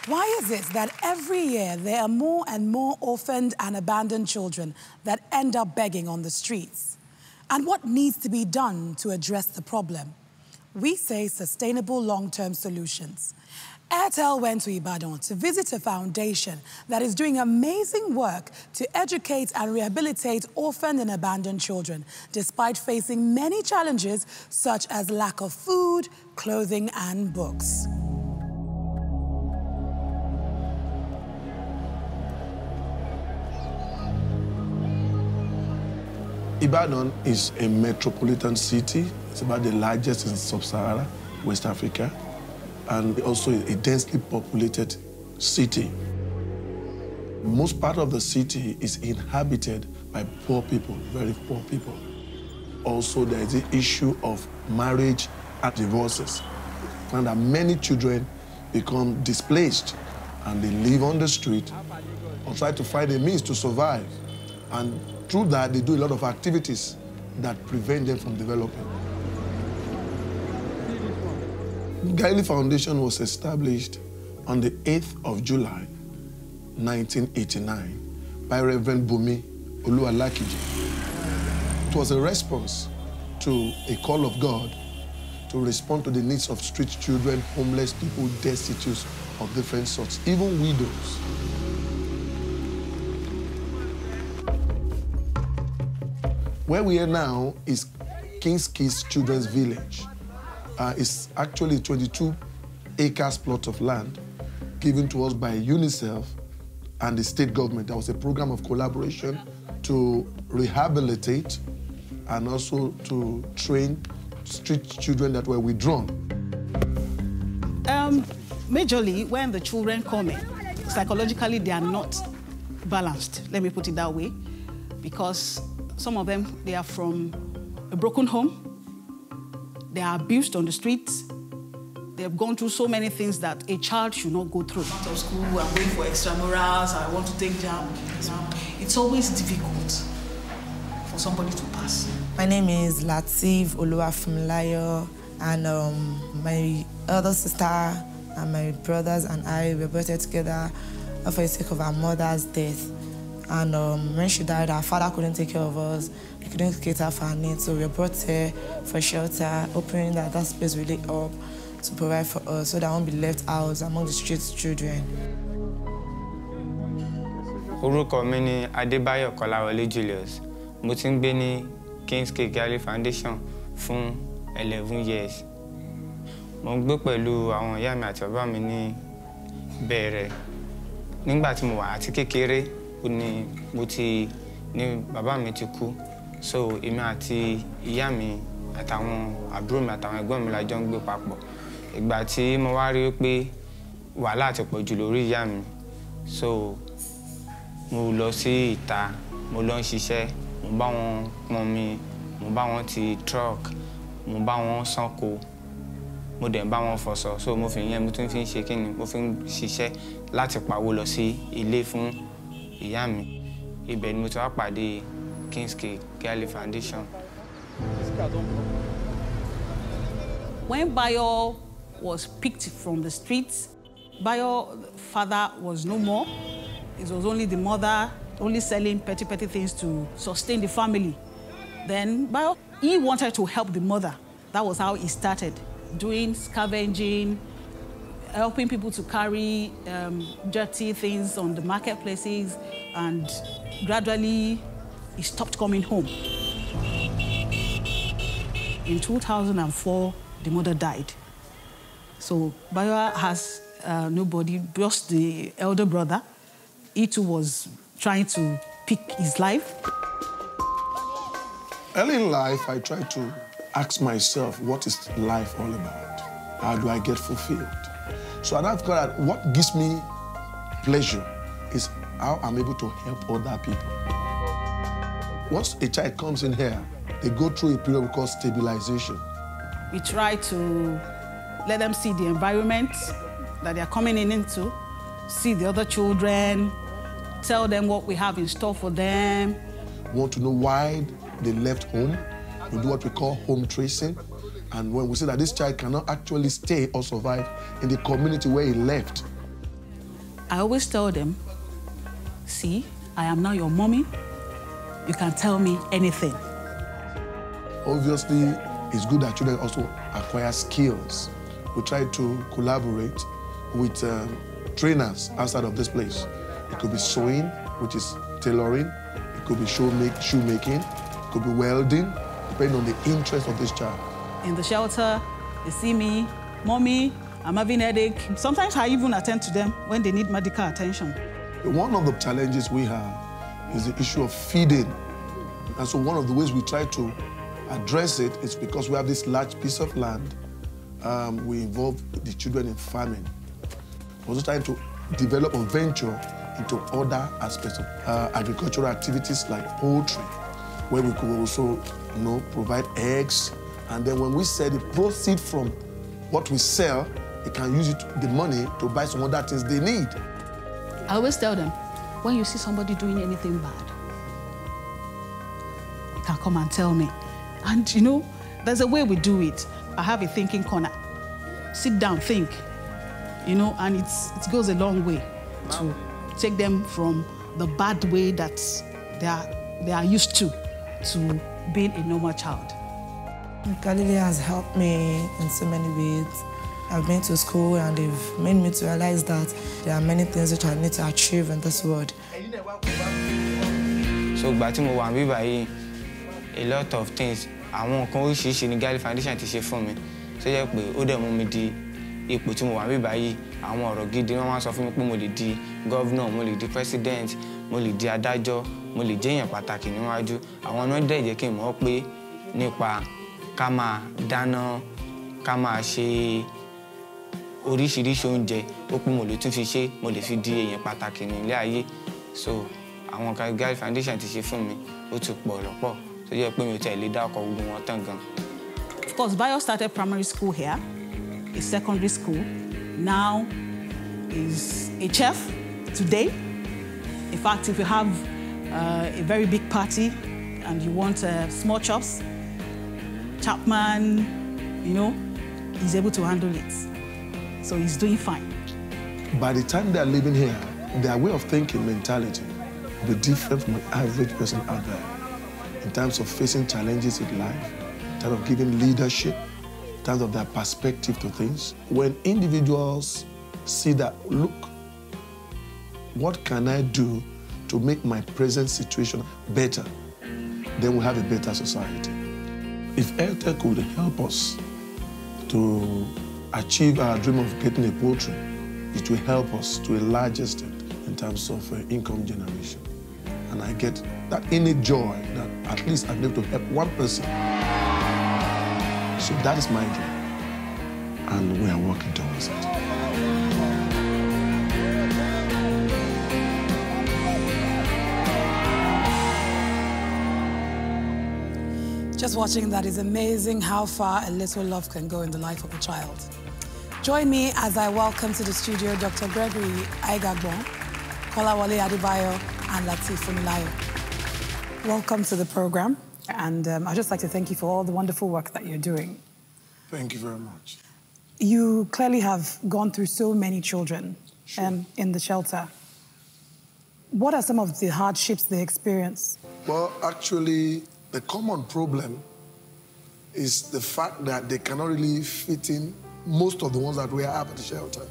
Why is it that every year there are more and more orphaned and abandoned children that end up begging on the streets? And what needs to be done to address the problem? We say sustainable long-term solutions. Airtel went to Ibadan to visit a foundation that is doing amazing work to educate and rehabilitate orphaned and abandoned children, despite facing many challenges such as lack of food, clothing, and books. Ibadan is a metropolitan city. It's about the largest in sub-Saharan West Africa, and also a densely populated city. Most part of the city is inhabited by poor people, very poor people. Also, there is the issue of marriage and divorces, and that many children become displaced, and they live on the street or try to find a means to survive. And through that, they do a lot of activities that prevent them from developing. Gaili Foundation was established on the 8th of July, 1989, by Reverend Bumi Oluwalakije. It was a response to a call of God to respond to the needs of street children, homeless people, destitute of different sorts, even widows. Where we are now is King's Kiss Children's Village. It's actually 22 acres plot of land given to us by UNICEF and the state government. There was a program of collaboration to rehabilitate and also to train street children that were withdrawn. Majorly, when the children come in, psychologically they are not balanced, let me put it that way, because some of them, they are from a broken home. They are abused on the streets. They have gone through so many things that a child should not go through. Out of school, I'm going for extramurals, I want to take jam. It's always difficult for somebody to pass. My name is Lateef Oluwafumlayo, and my elder sister and my brothers and I were brought here together for the sake of our mother's death. And when she died, our father couldn't take care of us. He couldn't cater for our needs, so we were brought here for shelter, hoping that that space will lay up to provide for us, so that I won't be left out among the street children. Orúkọ mi ni Adébáyọ̀ Kọ́láwọlé Julius. Mo ti ń gbé ní King's Kigali Foundation fún 11 years. Mo ń gbé pẹ̀lú àwọn ìyá mi àti bàbá mi ní bẹ̀rẹ̀. Nígbà tí mo wà àti kékeré, ni bàbá mi ti kú, so èmi àti ìyá mi àtàwọn àbúrò mi àtàwọn ẹ̀gbọ́n mi la jọ ń gbé papọ̀. Ìgbà tí mo wá rí pé wàhálà ti pọ̀ jù lórí ìyá mi, so mo lọ sí ìta, mo lọ ń ṣiṣẹ́, mo bá wọn pọnmi, mo bá wọn ti truck, mo bá wọn ṣánko, mo dẹ̀ bá wọn fọṣọ, so mo fi yẹn mo tún fi ń ṣe kíni, mo fi ń ṣiṣẹ́ láti pawó lọ sí ilé fún ìyá mi. Ibẹ̀ ni mo ti wá pàdé King's Kigali Foundation. When Bayo was picked from the streets, Bayo's father was no more. It was only the mother, only selling petty things to sustain the family. Then Bayo, he wanted to help the mother. That was how he started, doing scavenging, helping people to carry dirty things on the marketplaces, and gradually he stopped coming home. In 2004, the mother died. So Bayo has nobody, just the elder brother. He too was trying to pick his life. Early in life, I tried to ask myself, what is life all about? How do I get fulfilled? So I've got at what gives me pleasure is how I'm able to help other people. Once a child comes in here, they go through a period we call stabilization. We try to let them see the environment that they're coming into, see the other children, tell them what we have in store for them. We want to know why they left home. We do what we call home tracing. And when we say that this child cannot actually stay or survive in the community where he left, I always tell them, see, I am now your mommy. You can tell me anything. Obviously, it's good that children also acquire skills. We try to collaborate with trainers outside of this place. It could be sewing, which is tailoring. It could be shoemaking. It could be welding, depending on the interest of this child. In the shelter, they see me, mommy, I'm having a headache. Sometimes I even attend to them when they need medical attention. One of the challenges we have is the issue of feeding. And so one of the ways we try to address it is because we have this large piece of land. We involve the children in farming. We're also trying to develop a venture into other aspects of agricultural activities like poultry, where we could also, provide eggs. And then when we sell the proceeds from what we sell, they can use the money to buy some other things they need. I always tell them, when you see somebody doing anything bad, you can come and tell me. And there's a way we do it. I have a thinking corner. Sit down, think, and it goes a long way to take them from the bad way that they are used to being a normal child. Galilee has helped me in so many ways. I've been to school and they've made me to realize that there are many things which I need to achieve in this world. So, ìgbà mo wà níbí báyìí, a lot of things, àwọn nǹkan oríṣiríṣi ní Galilee Foundation ti ṣe fún mi. Ṣé jẹ́ pé ó dẹ̀ mú mi di ipò tí mo wà níbí báyìí, àwọn ọ̀rọ̀ gidi wọ́n máa sọ fún mi pé mo lè di governor, mo lè di president, mo lè di adájọ́, mo lè jẹ́ èèyàn pàtàkì níwájú. Àwọn náà dẹ̀ jẹ́ kí n mọ̀ pé nípa ká máa dáná, ká máa ṣe oríṣiríṣi oúnjẹ, ó pé mo lè tún fi ṣe, mo lè fi di èèyàn pàtàkì ní ilé ayé. So, àwọn nǹkan Galilee Foundation ti ṣe fún mi, ó ti pọ̀ lọ́pọ̀. So jẹ́ pé mi ò tẹ̀ lè dá ọkọ̀ gbogbo wọn tán gan. Of course, Bayo started primary school here, a secondary school. Now is a chef today. In fact, if you have a very big party and you want small chops, Chapman, he's able to handle it. So he's doing fine. By the time they're living here, their way of thinking, mentality, will be different from an average person out there in terms of facing challenges in life, in terms of giving leadership, in terms of their perspective to things. When individuals see that, look, what can I do to make my present situation better, then we'll have a better society. If Airtel could help us to achieve our dream of getting a poultry, it will help us to a large extent in terms of income generation. And I get that innate joy that at least I'm able to help one person. So that is my dream, and we are working towards it. Just watching that is amazing how far a little love can go in the life of a child. Join me as I welcome to the studio Dr. Gregory Aigagbon, Kolawole Adebayo, and Lateef Fumilayo. Welcome to the program, and I'd just like to thank you for all the wonderful work that you're doing. Thank you very much. You clearly have gone through so many children in the shelter. What are some of the hardships they experience? Well, actually, the common problem is the fact that they cannot really fit in. Most of the ones that we have at the shelter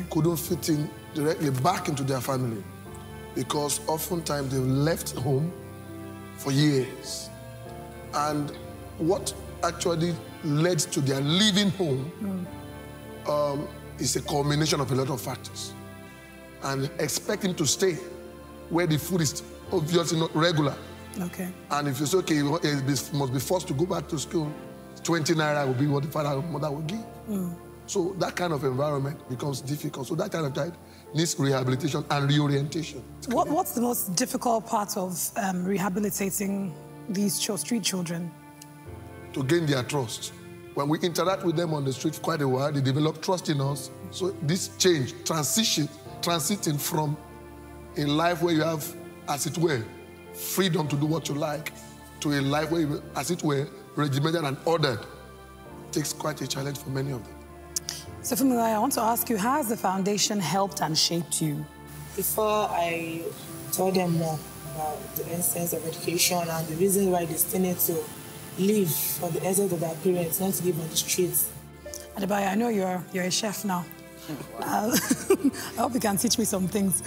couldn't fit in directly back into their family because oftentimes they've left home for years. And what actually led to their leaving home is a culmination of a lot of factors. And expect him to stay where the food is obviously not regular. And if you say, okay, he must be forced to go back to school, 20 naira will be what the father or mother will give. So that kind of environment becomes difficult. So that kind of child needs rehabilitation and reorientation. What's the most difficult part of rehabilitating these street children? To gain their trust. When we interact with them on the street for quite a while, they develop trust in us. So this change, transiting from a life where you have, as it were, freedom to do what you like, to a life where you, as it were, regimented and ordered, takes quite a challenge for many of them. So, Fumilayo, I want to ask you, how has the foundation helped and shaped you before I told them more about the essence of education and the reason why they still need to live for the essence of their parents, not to live on the streets. Adebayo, I know you're a chef now. I hope you can teach me some things.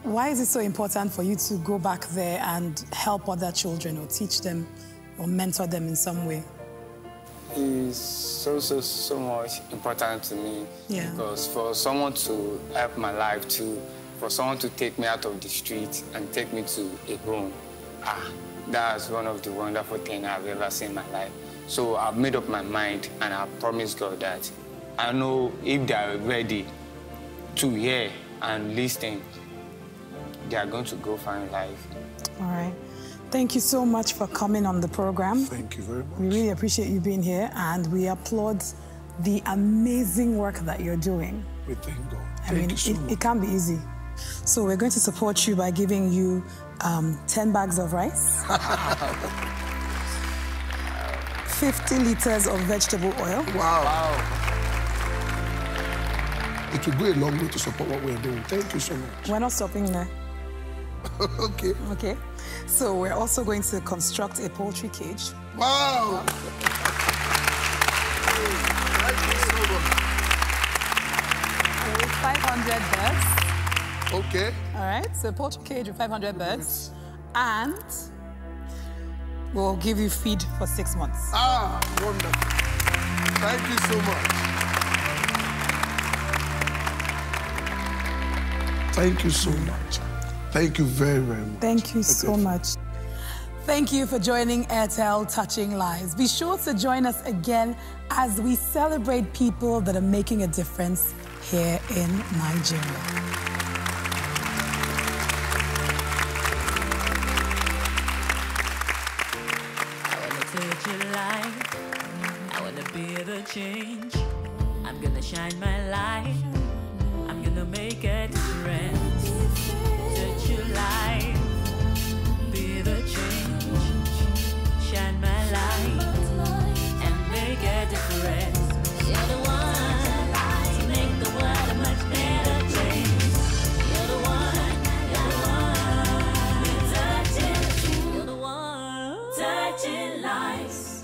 Why is it so important for you to go back there and help other children or teach them or mentor them in some way? It's so much important to me. Yeah. Because for someone to help my life, for someone to take me out of the street and take me to a home, that's one of the wonderful things I've ever seen in my life. So I've made up my mind and I promised God that I know if they are ready to hear and listen, they are going to go far in life. All right. Thank you so much for coming on the program. Thank you very much. We really appreciate you being here, and we applaud the amazing work that you're doing. We thank God. Thank you so much. It can't be easy. So we're going to support you by giving you 10 bags of rice, 50 liters of vegetable oil. Wow. It will go a long way to support what we're doing. Thank you so much. We're not stopping there. Okay. Okay. So we're also going to construct a poultry cage. Wow. Thank you so much. 500 birds. Okay. All right, so a poultry cage with 500 birds. And we'll give you feed for 6 months. Wonderful. Thank you so much. Thank you so much. Thank you very, very much. Thank you so much. Thank you for joining Airtel Touching Lives. Be sure to join us again as we celebrate people that are making a difference here in Nigeria. Touch your life. I wanna be the change. I'm gonna shine my light. I'm gonna make a difference. Touch your life. Be the change. Shine my light and make a difference. You're the one to make the world a much better place. You're the one. You're the one. You're the one touching lives.